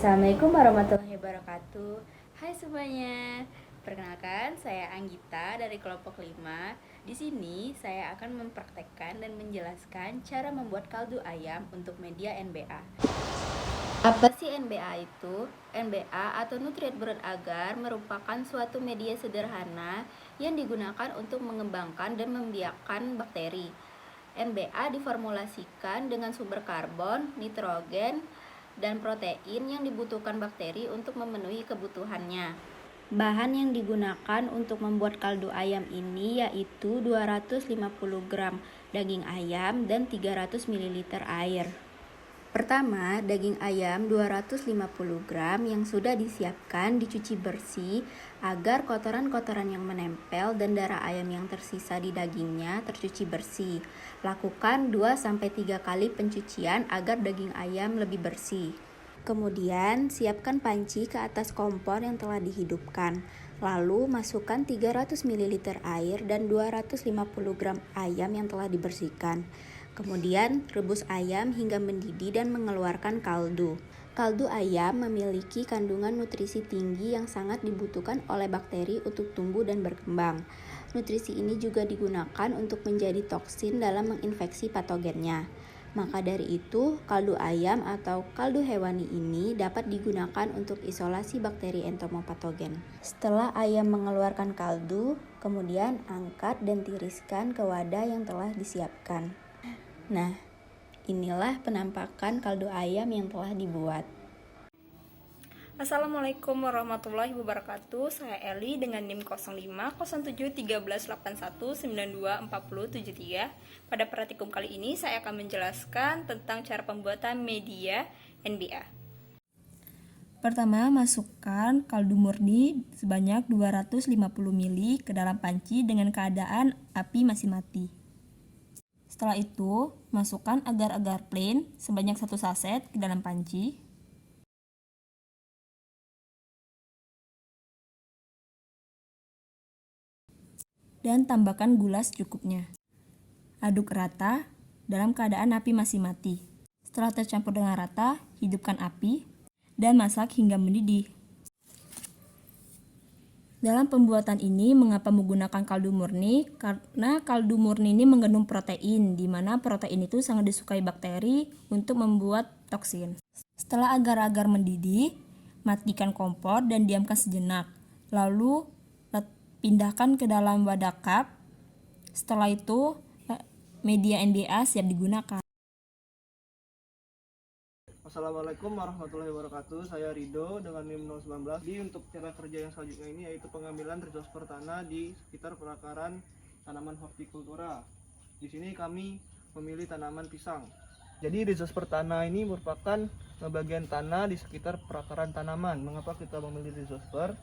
Assalamualaikum warahmatullahi wabarakatuh. Hai semuanya. Perkenalkan, saya Anggita dari kelompok 5. Di sini saya akan mempraktekkan dan menjelaskan cara membuat kaldu ayam untuk media NBA. Apa sih NBA itu? NBA atau nutrient broth agar merupakan suatu media sederhana yang digunakan untuk mengembangkan dan membiakkan bakteri. NBA diformulasikan dengan sumber karbon, nitrogen, dan protein yang dibutuhkan bakteri untuk memenuhi kebutuhannya. Bahan yang digunakan untuk membuat kaldu ayam ini yaitu 250 gram daging ayam dan 300 ml air. Pertama, daging ayam 250 gram yang sudah disiapkan dicuci bersih agar kotoran-kotoran yang menempel dan darah ayam yang tersisa di dagingnya tercuci bersih. Lakukan 2-3 kali pencucian agar daging ayam lebih bersih. Kemudian, siapkan panci ke atas kompor yang telah dihidupkan. Lalu, masukkan 300 ml air dan 250 gram ayam yang telah dibersihkan. Kemudian, rebus ayam hingga mendidih dan mengeluarkan kaldu. Kaldu ayam memiliki kandungan nutrisi tinggi yang sangat dibutuhkan oleh bakteri untuk tumbuh dan berkembang. Nutrisi ini juga digunakan untuk menjadi toksin dalam menginfeksi patogennya. Maka dari itu, kaldu ayam atau kaldu hewani ini dapat digunakan untuk isolasi bakteri entomopatogen. Setelah ayam mengeluarkan kaldu, kemudian angkat dan tiriskan ke wadah yang telah disiapkan. Nah, inilah penampakan kaldu ayam yang telah dibuat. Assalamualaikum warahmatullahi wabarakatuh. Saya Eli dengan NIM 05071381924073. Pada praktikum kali ini saya akan menjelaskan tentang cara pembuatan media NBA. Pertama, masukkan kaldu murni sebanyak 250 ml ke dalam panci dengan keadaan api masih mati. Setelah itu, masukkan agar-agar plain sebanyak 1 saset ke dalam panci. Dan tambahkan gula secukupnya. Aduk rata dalam keadaan api masih mati. Setelah tercampur dengan rata, hidupkan api dan masak hingga mendidih. Dalam pembuatan ini, mengapa menggunakan kaldu murni? Karena kaldu murni ini mengandung protein, di mana protein itu sangat disukai bakteri untuk membuat toksin. Setelah agar-agar mendidih, matikan kompor dan diamkan sejenak. Lalu, pindahkan ke dalam wadah cup. Setelah itu, media NBA siap digunakan. Assalamualaikum warahmatullahi wabarakatuh. Saya Rido dengan NIM 019. Jadi untuk cara kerja yang selanjutnya ini yaitu pengambilan rizosper tanah di sekitar perakaran tanaman hortikultura. Di sini kami memilih tanaman pisang. Jadi rizosper tanah ini merupakan bagian tanah di sekitar perakaran tanaman. Mengapa kita memilih rizosper?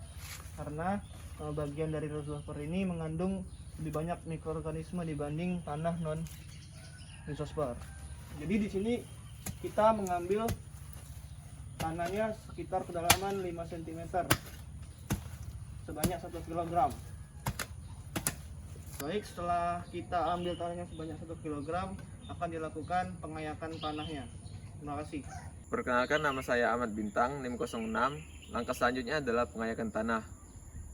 Karena bagian dari rizosper ini mengandung lebih banyak mikroorganisme dibanding tanah non rizosper. Jadi di sini kita mengambil tanahnya sekitar kedalaman 5 cm sebanyak 1 kg. Baik, setelah kita ambil tanahnya sebanyak 1 kg, akan dilakukan pengayakan tanahnya. Terima kasih. Perkenalkan, nama saya Ahmad Bintang, NIM 06. Langkah selanjutnya adalah pengayakan tanah,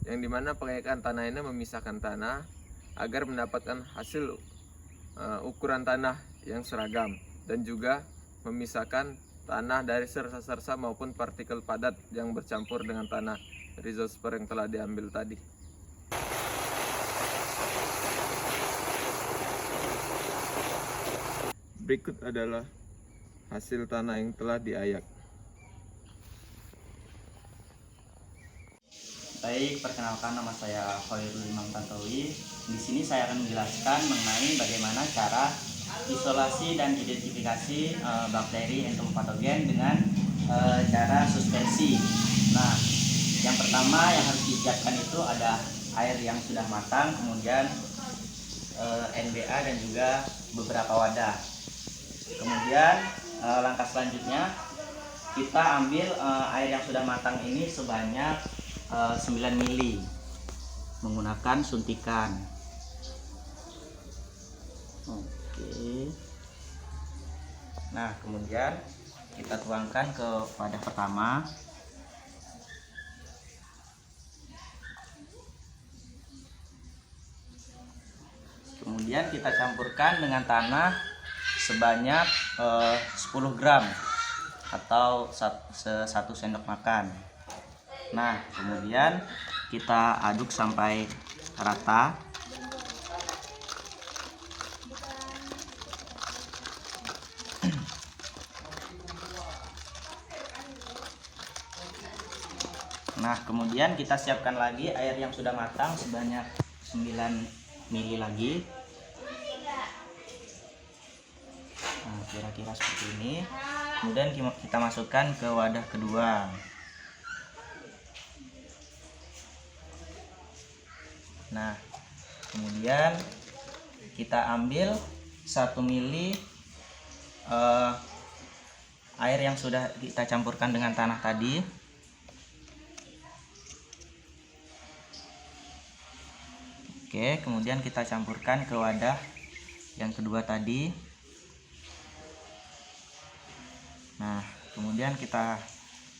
yang dimana pengayakan tanah ini memisahkan tanah agar mendapatkan hasil ukuran tanah yang seragam, dan juga memisahkan tanah dari sersa-sersa maupun partikel padat yang bercampur dengan tanah rizosper yang telah diambil tadi. Berikut adalah hasil tanah yang telah diayak. Baik, perkenalkan, nama saya Khairul Imam Tantowi. Di sini saya akan menjelaskan mengenai bagaimana cara isolasi dan identifikasi bakteri entomopatogen dengan cara suspensi. Nah, yang pertama yang harus disiapkan itu ada air yang sudah matang, kemudian NBA dan juga beberapa wadah. Kemudian langkah selanjutnya kita ambil air yang sudah matang ini sebanyak 9 ml menggunakan suntikan. Oke. Nah, kemudian kita tuangkan ke wadah pertama. Kemudian kita campurkan dengan tanah sebanyak 10 gram atau 1 sendok makan. Nah, kemudian kita aduk sampai rata. Nah, kemudian kita siapkan lagi air yang sudah matang sebanyak 9 ml lagi. Nah, kira-kira seperti ini. Kemudian kita masukkan ke wadah kedua. Nah, kemudian kita ambil 1 ml air yang sudah kita campurkan dengan tanah tadi. Oke, kemudian kita campurkan ke wadah yang kedua tadi. Nah, kemudian kita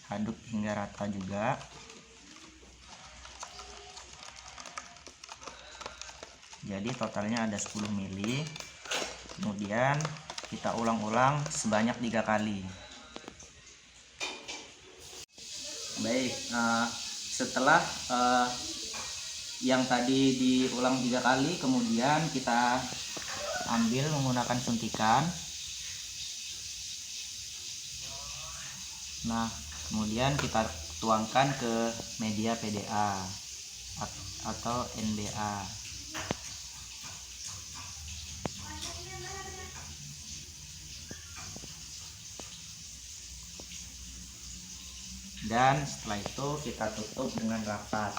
aduk hingga rata juga. Jadi totalnya ada 10 ml. Kemudian kita ulang-ulang sebanyak 3 kali. Baik, setelah yang tadi diulang 3 kali, kemudian kita ambil menggunakan suntikan. Nah, kemudian kita tuangkan ke media PDA atau NBA. Dan setelah itu kita tutup dengan rapat.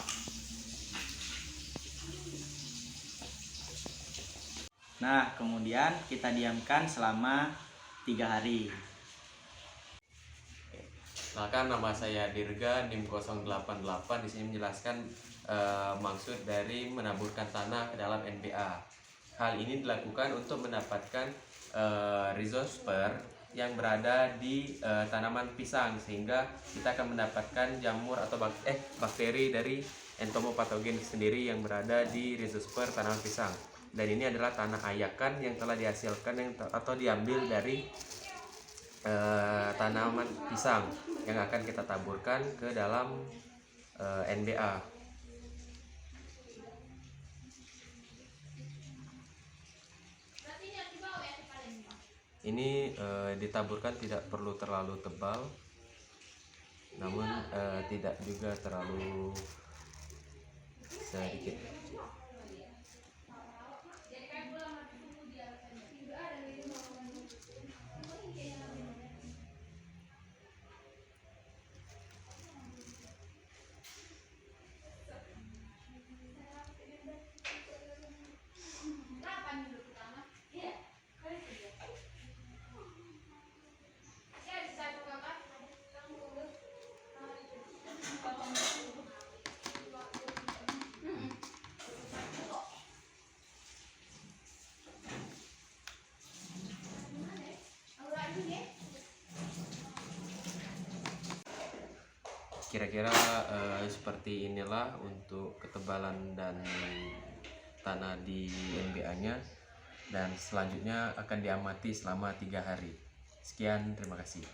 Nah, kemudian kita diamkan selama 3 hari. Perkenalkan, nama saya Dirga, NIM 088. Di sini menjelaskan maksud dari menaburkan tanah ke dalam NBA. Hal ini dilakukan untuk mendapatkan rhizosper yang berada di tanaman pisang, sehingga kita akan mendapatkan jamur atau bakteri dari entomopatogen sendiri yang berada di rhizosper tanaman pisang. Dan ini adalah tanah ayakan yang telah dihasilkan atau diambil dari tanaman pisang yang akan kita taburkan ke dalam NBA. Ini ditaburkan tidak perlu terlalu tebal, namun tidak juga terlalu sedikit. Kira-kira seperti inilah untuk ketebalan dan tanah di NBA-nya, dan selanjutnya akan diamati selama 3 hari. Sekian, terima kasih.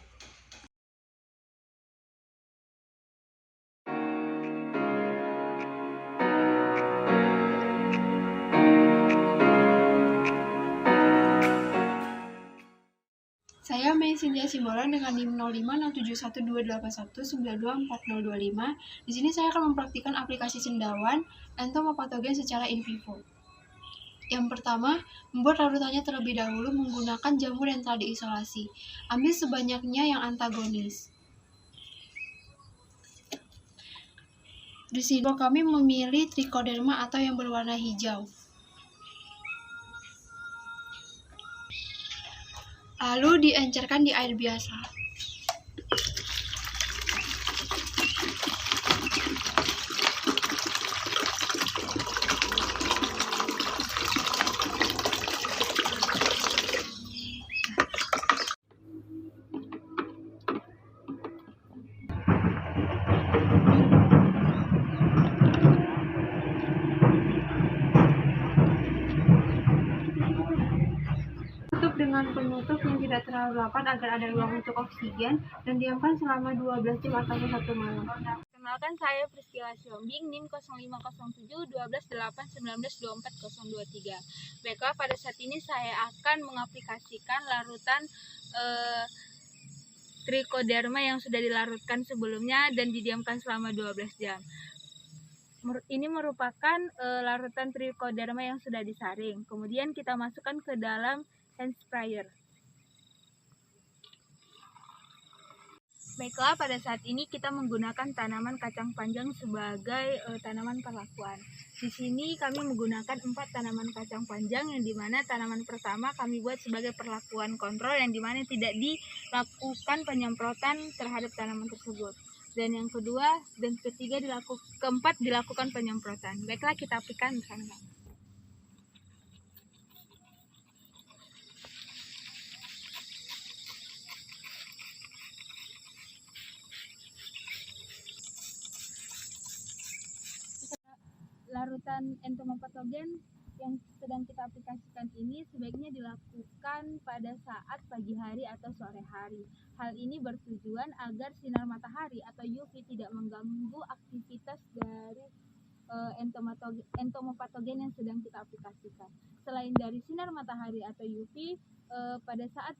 Saya Mei Cynthia Simbolan dengan NIM 05671281924025. Di sini saya akan mempraktikkan aplikasi cendawan entomopatogen secara in vivo. Yang pertama, membuat larutannya terlebih dahulu menggunakan jamur yang telah diisolasi. Ambil sebanyaknya yang antagonis. Di sini kami memilih Trichoderma atau yang berwarna hijau. Lalu diencerkan di air biasa. dengan penutup yang tidak terlalu rapat agar ada ruang untuk oksigen dan diamkan selama 12 jam atau 1 malam. Perkenalkan, saya Priscila Siombing, NIM 0507 12 8 19 24 023. Baiklah, pada saat ini saya akan mengaplikasikan larutan trichoderma yang sudah dilarutkan sebelumnya dan didiamkan selama 12 jam. Ini merupakan larutan trichoderma yang sudah disaring. Kemudian kita masukkan ke dalam hand sprayer. Baiklah, pada saat ini kita menggunakan tanaman kacang panjang sebagai tanaman perlakuan. Di sini kami menggunakan 4 tanaman kacang panjang, yang dimana tanaman pertama kami buat sebagai perlakuan kontrol, yang dimana tidak dilakukan penyemprotan terhadap tanaman tersebut. Dan yang kedua dan ketiga keempat dilakukan penyemprotan. Baiklah, kita aplikasikan bersama. Larutan entomopatogen yang sedang kita aplikasikan ini sebaiknya dilakukan pada saat pagi hari atau sore hari. Hal ini bertujuan agar sinar matahari atau UV tidak mengganggu aktivitas dari entomopatogen yang sedang kita aplikasikan. Selain dari sinar matahari atau UV, pada saat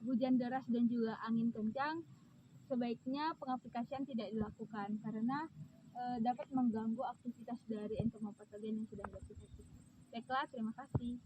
hujan deras dan juga angin kencang, sebaiknya pengaplikasian tidak dilakukan karena dapat mengganggu aktivitas dari entomopatogen yang sudah kita aplikasikan. Baiklah, terima kasih.